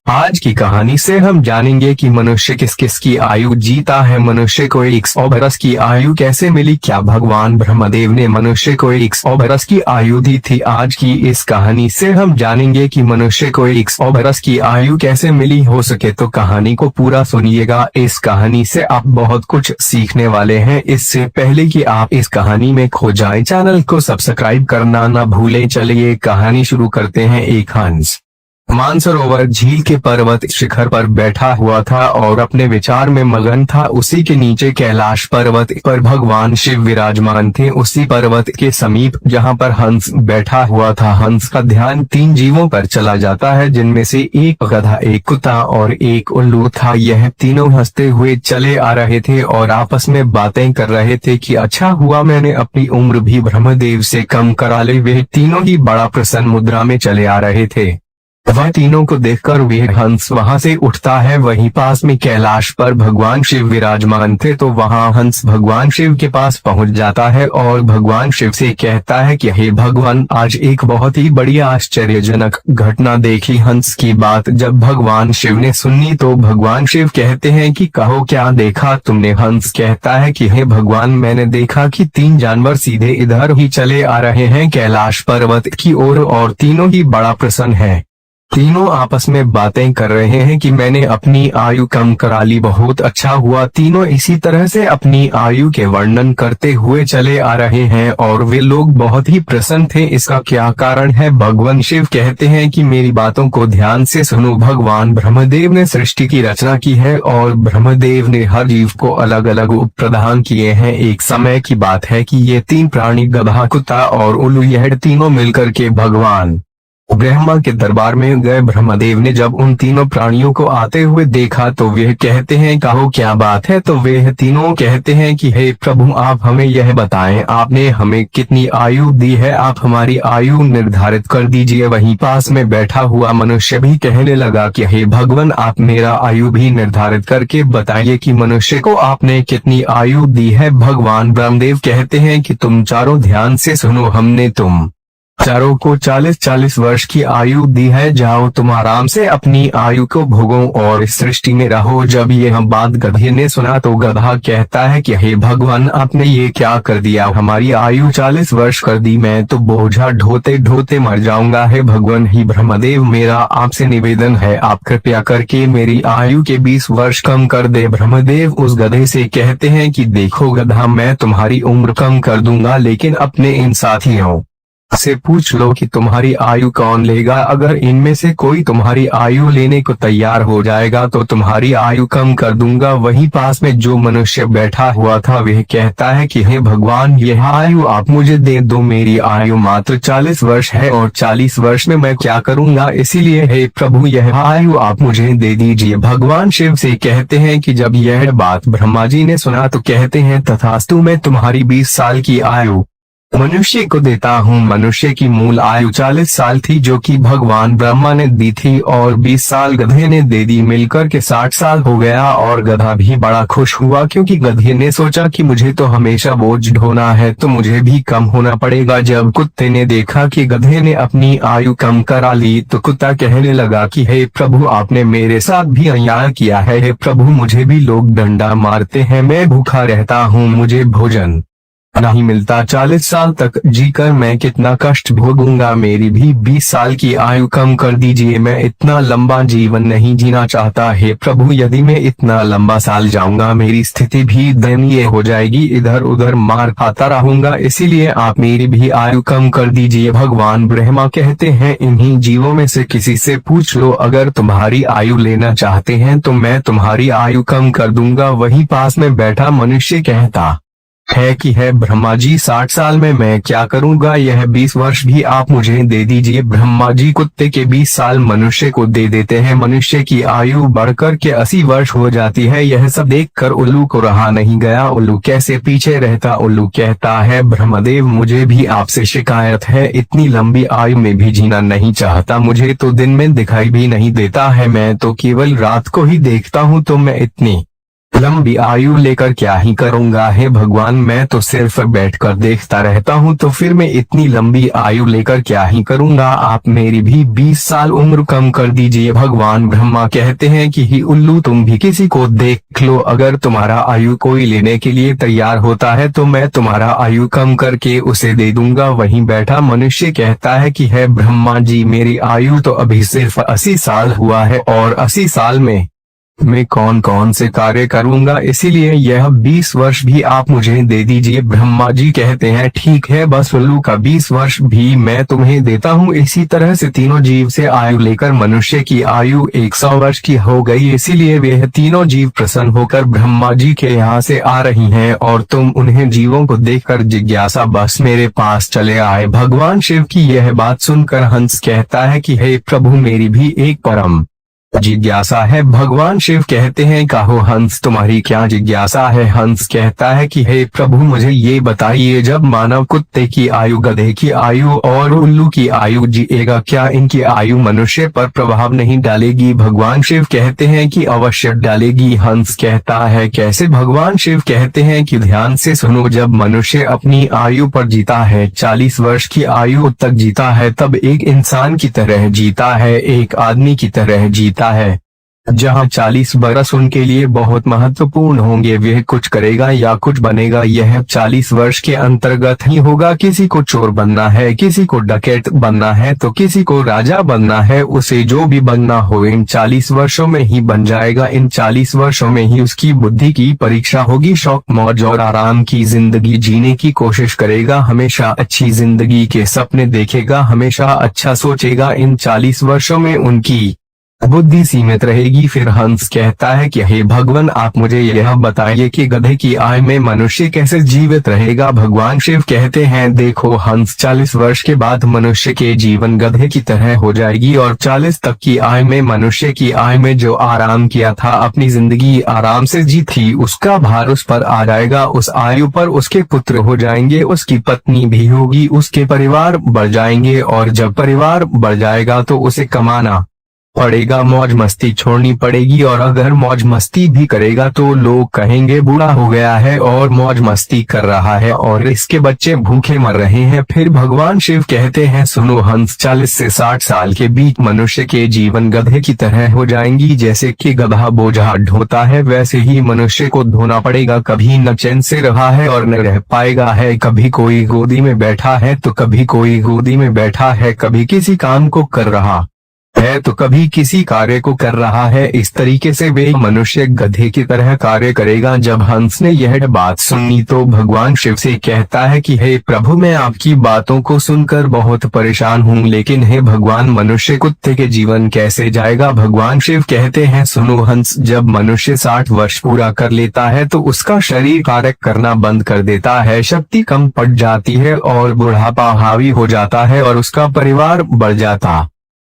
आज की कहानी से हम जानेंगे कि मनुष्य किस किस की आयु जीता है। मनुष्य को 100 बरस की आयु कैसे मिली? क्या भगवान ब्रह्मदेव ने मनुष्य को 100 बरस की आयु दी थी? आज की इस कहानी से हम जानेंगे कि मनुष्य को 100 बरस की आयु कैसे मिली। हो सके तो कहानी को पूरा सुनिएगा। इस कहानी से आप बहुत कुछ सीखने वाले हैं। इससे पहले कि आप इस कहानी में खो जाए, चैनल को सब्सक्राइब करना ना भूलें। चलिए कहानी शुरू करते हैं। एक हंस मानसरोवर झील के पर्वत शिखर पर बैठा हुआ था और अपने विचार में मगन था। उसी के नीचे कैलाश पर्वत पर भगवान शिव विराजमान थे। उसी पर्वत के समीप जहां पर हंस बैठा हुआ था, हंस का ध्यान 3 जीवों पर चला जाता है, जिनमें से एक गधा, एक कुत्ता और एक उल्लू था। यह तीनों हंसते हुए चले आ रहे थे और आपस में बातें कर रहे थे कि अच्छा हुआ मैंने अपनी उम्र भी ब्रह्मदेव से कम करा ली। वे तीनों ही बड़ा प्रसन्न मुद्रा में चले आ रहे थे। वह तीनों को देखकर वे हंस वहां से उठता है। वहीं पास में कैलाश पर भगवान शिव विराजमान थे, तो वहां हंस भगवान शिव के पास पहुंच जाता है और भगवान शिव से कहता है कि हे भगवान, आज एक बहुत ही बड़ी आश्चर्यजनक घटना देखी। हंस की बात जब भगवान शिव ने सुनी तो भगवान शिव कहते हैं कि कहो क्या देखा तुमने? हंस कहता है कि हे भगवान, मैंने देखा कि 3 जानवर सीधे इधर ही चले आ रहे हैं कैलाश पर्वत की ओर और तीनों ही बड़ा प्रसन्न है। तीनों आपस में बातें कर रहे हैं कि मैंने अपनी आयु कम करा ली, बहुत अच्छा हुआ। तीनों इसी तरह से अपनी आयु के वर्णन करते हुए चले आ रहे हैं और वे लोग बहुत ही प्रसन्न थे। इसका क्या कारण है? भगवान शिव कहते हैं कि मेरी बातों को ध्यान से सुनो। भगवान ब्रह्मदेव ने सृष्टि की रचना की है और ब्रह्मदेव ने हर जीव को अलग अलग उप प्रदान किए हैं। एक समय की बात है कि ये 3 प्राणी, गधा, कुत्ता और उल्लू, यह तीनों मिलकर के भगवान ब्रह्मा के दरबार में गए। ब्रह्मदेव ने जब उन तीनों प्राणियों को आते हुए देखा तो वे कहते हैं कहो क्या बात है? तो वे तीनों कहते हैं कि हे प्रभु, आप हमें यह बताएं, आपने हमें कितनी आयु दी है? आप हमारी आयु निर्धारित कर दीजिए। वहीं पास में बैठा हुआ मनुष्य भी कहने लगा कि हे भगवान, आप मेरा आयु भी निर्धारित करके बताइए कि मनुष्य को आपने कितनी आयु दी है। भगवान ब्रह्मदेव कहते हैं कि तुम चारों ध्यान से सुनो, हमने तुम चारों को 40-40 वर्ष की आयु दी है। जाओ तुम आराम से अपनी आयु को भोगो और इस सृष्टि में रहो। जब यह बात गधे ने सुना तो गधा कहता है कि हे भगवान, आपने ये क्या कर दिया? हमारी आयु 40 वर्ष कर दी, मैं तो बोझा ढोते ढोते मर जाऊंगा। हे भगवान ही ब्रह्मदेव, मेरा आपसे निवेदन है, आप कृपया करके मेरी आयु के 20 वर्ष कम कर दे। ब्रह्मदेव उस गधे से कहते हैं कि देखो गधा, मैं तुम्हारी उम्र कम कर दूंगा, लेकिन अपने इन साथियों से पूछ लो कि तुम्हारी आयु कौन लेगा। अगर इनमें से कोई तुम्हारी आयु लेने को तैयार हो जाएगा तो तुम्हारी आयु कम कर दूंगा। वहीं पास में जो मनुष्य बैठा हुआ था वह कहता है कि हे भगवान, यह आयु आप मुझे दे दो। मेरी आयु मात्र 40 वर्ष है और 40 वर्ष में मैं क्या करूंगा? इसीलिए हे प्रभु, यह आयु आप मुझे दे दीजिए। भगवान शिव से कहते हैं कि जब यह बात ब्रह्मा जी ने सुना तो कहते हैं तथास्तु, मैं तुम्हारी 20 साल की आयु मनुष्य को देता हूँ। मनुष्य की मूल आयु 40 साल थी, जो कि भगवान ब्रह्मा ने दी थी, और 20 साल गधे ने दे दी। मिलकर के 60 साल हो गया और गधा भी बड़ा खुश हुआ, क्योंकि गधे ने सोचा कि मुझे तो हमेशा बोझ ढोना है, तो मुझे भी कम होना पड़ेगा। जब कुत्ते ने देखा कि गधे ने अपनी आयु कम करा ली तो कुत्ता कहने लगा कि हे प्रभु, आपने मेरे साथ भी अन्याय किया है। हे प्रभु, मुझे भी लोग डंडा मारते हैं, मैं भूखा रहता हूँ, मुझे भोजन नहीं मिलता। 40 साल तक जीकर मैं कितना कष्ट भोगूंगा। मेरी भी 20 साल की आयु कम कर दीजिए, मैं इतना लंबा जीवन नहीं जीना चाहता। हे प्रभु, यदि मैं इतना लंबा साल जाऊंगा मेरी स्थिति भी दयनीय हो जाएगी, इधर उधर मार खाता रहूंगा, इसीलिए आप मेरी भी आयु कम कर दीजिए। भगवान ब्रह्मा कहते हैं इन्हीं जीवों में से किसी से पूछ लो, अगर तुम्हारी आयु लेना चाहते हैं तो मैं तुम्हारी आयु कम कर दूंगा। वहीं पास में बैठा मनुष्य कहता है कि है ब्रह्मा जी, 60 साल में मैं क्या करूंगा? यह 20 वर्ष भी आप मुझे दे दीजिए। ब्रह्मा जी कुत्ते के 20 साल मनुष्य को दे देते हैं। मनुष्य की आयु बढ़कर के 80 वर्ष हो जाती है। यह सब देखकर उल्लू को रहा नहीं गया। उल्लू कैसे पीछे रहता। उल्लू कहता है ब्रह्मदेव, मुझे भी आपसे शिकायत है, इतनी लंबी आयु में भी जीना नहीं चाहता। मुझे तो दिन में दिखाई भी नहीं देता है, मैं तो केवल रात को ही देखता हूँ, तो मैं इतनी लंबी आयु लेकर क्या ही करूंगा, हे भगवान, मैं तो सिर्फ बैठकर देखता रहता हूँ, तो फिर मैं इतनी लंबी आयु लेकर क्या ही करूंगा। आप मेरी भी 20 साल उम्र कम कर दीजिए। भगवान ब्रह्मा कहते हैं कि ही उल्लू, तुम भी किसी को देख लो, अगर तुम्हारा आयु कोई लेने के लिए तैयार होता है तो मैं तुम्हारा आयु कम करके उसे दे दूंगा। वहीं बैठा मनुष्य कहता है कि है ब्रह्मा जी, मेरी आयु तो अभी सिर्फ 80 साल हुआ है और 80 साल में मैं कौन कौन से कार्य करूंगा, इसीलिए यह 20 वर्ष भी आप मुझे दे दीजिए। ब्रह्मा जी कहते हैं ठीक है, बस उल्लू का 20 वर्ष भी मैं तुम्हें देता हूँ। इसी तरह से तीनों जीव से आयु लेकर मनुष्य की आयु 100 वर्ष की हो गई, इसीलिए वे तीनों जीव प्रसन्न होकर ब्रह्मा जी के यहाँ से आ रही हैं और तुम उन्हें जीवों को देखकर जिज्ञासा बस मेरे पास चले आए। भगवान शिव की यह बात सुनकर हंस कहता है कि हे प्रभु, मेरी भी एक परम जिज्ञासा है। भगवान शिव कहते हैं कहो हंस, तुम्हारी क्या जिज्ञासा है। हंस कहता है कि हे प्रभु, मुझे ये बताइए, जब मानव कुत्ते की आयु, गधे की आयु और उल्लू की आयु जिएगा, क्या इनकी आयु मनुष्य पर प्रभाव नहीं डालेगी। भगवान शिव कहते हैं कि अवश्य डालेगी। हंस कहता है कैसे। भगवान शिव कहते हैं कि ध्यान से सुनो, जब मनुष्य अपनी आयु पर जीता है, 40 वर्ष की आयु तक जीता है, तब एक इंसान की तरह जीता है, एक आदमी की तरह जीता है। जहाँ 40 बरस उनके लिए बहुत महत्वपूर्ण होंगे, वह कुछ करेगा या कुछ बनेगा, यह 40 वर्ष के अंतर्गत ही होगा। किसी को चोर बनना है, किसी को डकैत बनना है, तो किसी को राजा बनना है, उसे जो भी बनना हो इन 40 वर्षों में ही बन जाएगा। इन 40 वर्षों में ही उसकी बुद्धि की परीक्षा होगी। शौक, मौज और आराम की जिंदगी जीने की कोशिश करेगा, हमेशा अच्छी जिंदगी के सपने देखेगा, हमेशा अच्छा सोचेगा। इन 40 वर्षों में उनकी बुद्धि सीमित रहेगी। फिर हंस कहता है कि हे भगवान, आप मुझे यह बताइए कि गधे की आयु में मनुष्य कैसे जीवित रहेगा। भगवान शिव कहते हैं देखो हंस, 40 वर्ष के बाद मनुष्य के जीवन गधे की तरह हो जाएगी और 40 तक की आयु में मनुष्य की आयु में जो आराम किया था, अपनी जिंदगी आराम से जी थी, उसका भार उस पर आ जाएगा। उस आयु पर उसके पुत्र हो जाएंगे, उसकी पत्नी भी होगी, उसके परिवार बढ़ जाएंगे और जब परिवार बढ़ जाएगा तो उसे कमाना पड़ेगा, मौज मस्ती छोड़नी पड़ेगी। और अगर मौज मस्ती भी करेगा तो लोग कहेंगे बूढ़ा हो गया है और मौज मस्ती कर रहा है और इसके बच्चे भूखे मर रहे हैं। फिर भगवान शिव कहते हैं सुनो हंस, 40 से 60 साल के बीच मनुष्य के जीवन गधे की तरह हो जाएंगी। जैसे कि गधा बोझा ढोता है, वैसे ही मनुष्य को धोना पड़ेगा। कभी न चैन से रहा है और न रह पाएगा है, कभी कोई गोदी में बैठा है तो कभी कोई गोदी में बैठा है, कभी किसी काम को कर रहा है तो कभी किसी कार्य को कर रहा है। इस तरीके से वे मनुष्य गधे की तरह कार्य करेगा। जब हंस ने यह बात सुनी तो भगवान शिव से कहता है कि हे प्रभु, मैं आपकी बातों को सुनकर बहुत परेशान हूँ, लेकिन हे भगवान, मनुष्य कुत्ते के जीवन कैसे जाएगा। भगवान शिव कहते हैं सुनो हंस, जब मनुष्य 60 वर्ष पूरा कर लेता है तो उसका शरीर कार्य करना बंद कर देता है, शक्ति कम पड़ जाती है और बुढ़ापा हावी हो जाता है और उसका परिवार बढ़ जाता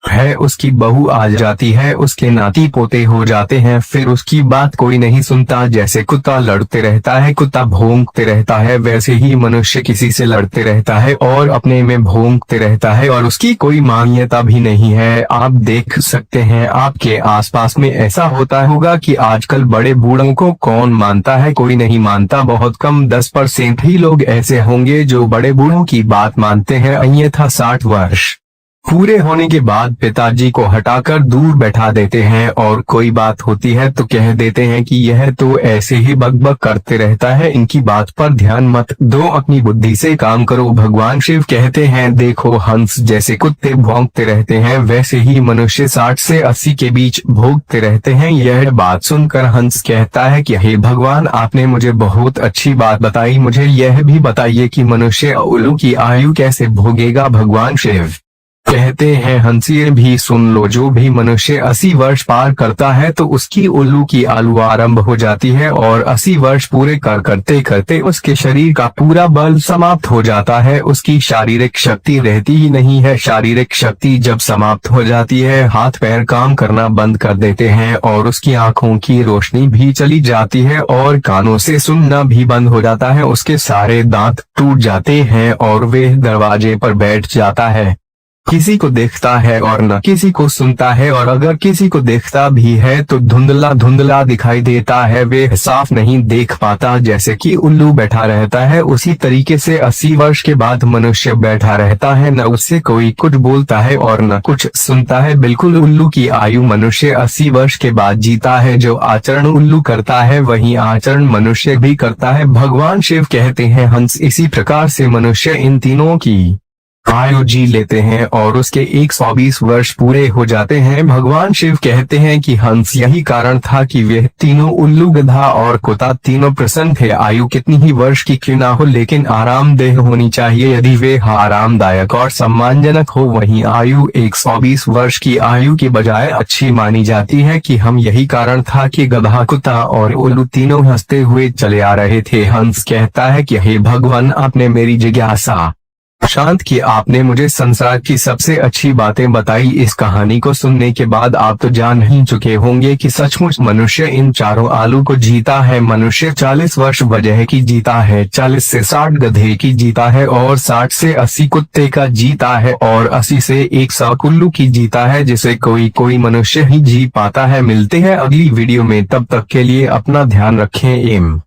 है, उसकी बहू आ जाती है, उसके नाती पोते हो जाते हैं, फिर उसकी बात कोई नहीं सुनता। जैसे कुत्ता लड़ते रहता है, कुत्ता भौंकते रहता है, वैसे ही मनुष्य किसी से लड़ते रहता है और अपने में भौंकते रहता है और उसकी कोई मान्यता भी नहीं है। आप देख सकते हैं आपके आसपास में ऐसा होता होगा कि आजकल बड़े बूढ़ों को कौन मानता है, कोई नहीं मानता। बहुत कम 10% ही लोग ऐसे होंगे जो बड़े बूढ़ों की बात मानते हैं। अन्यथा 60 वर्ष पूरे होने के बाद पिताजी को हटाकर दूर बैठा देते हैं और कोई बात होती है तो कह देते हैं कि यह तो ऐसे ही बकबक करते रहता है, इनकी बात पर ध्यान मत दो, अपनी बुद्धि से काम करो। भगवान शिव कहते हैं देखो हंस, जैसे कुत्ते भौंकते रहते हैं वैसे ही मनुष्य 60 से 80 के बीच भोगते रहते हैं। यह बात सुनकर हंस कहता है कि हे भगवान, आपने मुझे बहुत अच्छी बात बताई, मुझे यह भी बताइए कि मनुष्य उल्लू की आयु कैसे भोगेगा। भगवान शिव कहते हैं हंसिए भी सुन लो, जो भी मनुष्य 80 वर्ष पार करता है तो उसकी उल्लू की आयु आरंभ हो जाती है और 80 वर्ष पूरे करते करते उसके शरीर का पूरा बल समाप्त हो जाता है, उसकी शारीरिक शक्ति रहती ही नहीं है। शारीरिक शक्ति जब समाप्त हो जाती है, हाथ पैर काम करना बंद कर देते हैं और उसकी आंखों की रोशनी भी चली जाती है और कानों से सुनना भी बंद हो जाता है, उसके सारे दांत टूट जाते हैं और वह दरवाजे पर बैठ जाता है। किसी को देखता है और न किसी को सुनता है, और अगर किसी को देखता भी है तो धुंधला धुंधला दिखाई देता है, वे साफ नहीं देख पाता। जैसे कि उल्लू बैठा रहता है उसी तरीके से 80 वर्ष के बाद मनुष्य बैठा रहता है, न उससे कोई कुछ बोलता है और न कुछ सुनता है। बिल्कुल उल्लू की आयु मनुष्य 80 वर्ष के बाद जीता है। जो आचरण उल्लू करता है वही आचरण मनुष्य भी करता है। भगवान शिव कहते हैं हंस, इसी प्रकार से मनुष्य इन तीनों की आयु जी लेते हैं और उसके 120 वर्ष पूरे हो जाते हैं। भगवान शिव कहते हैं कि हंस यही कारण था कि वे तीनों उल्लू, गधा और कुत्ता तीनों प्रसन्न थे। आयु कितनी ही वर्ष की क्यों ना हो, लेकिन आरामदेह होनी चाहिए। यदि वे आरामदायक और सम्मानजनक हो, वहीं आयु 120 वर्ष की आयु की बजाय अच्छी मानी जाती है। कि हम यही कारण था कि गधा, कुत्ता और उल्लू तीनों हंसते हुए चले आ रहे थे। हंस कहता है कि हे भगवान, आपने मेरी जिज्ञासा शांत की, आपने मुझे संसार की सबसे अच्छी बातें बताई। इस कहानी को सुनने के बाद आप तो जान ही चुके होंगे कि सचमुच मनुष्य इन चारों आलू को जीता है। मनुष्य 40 वर्ष वजह की जीता है, 40 से 60 गधे की जीता है, और 60 से 80 कुत्ते का जीता है, और 80 से 100 उल्लू की जीता है, जिसे कोई मनुष्य ही जी पाता है। मिलते हैं अगली वीडियो में, तब तक के लिए अपना ध्यान रखें।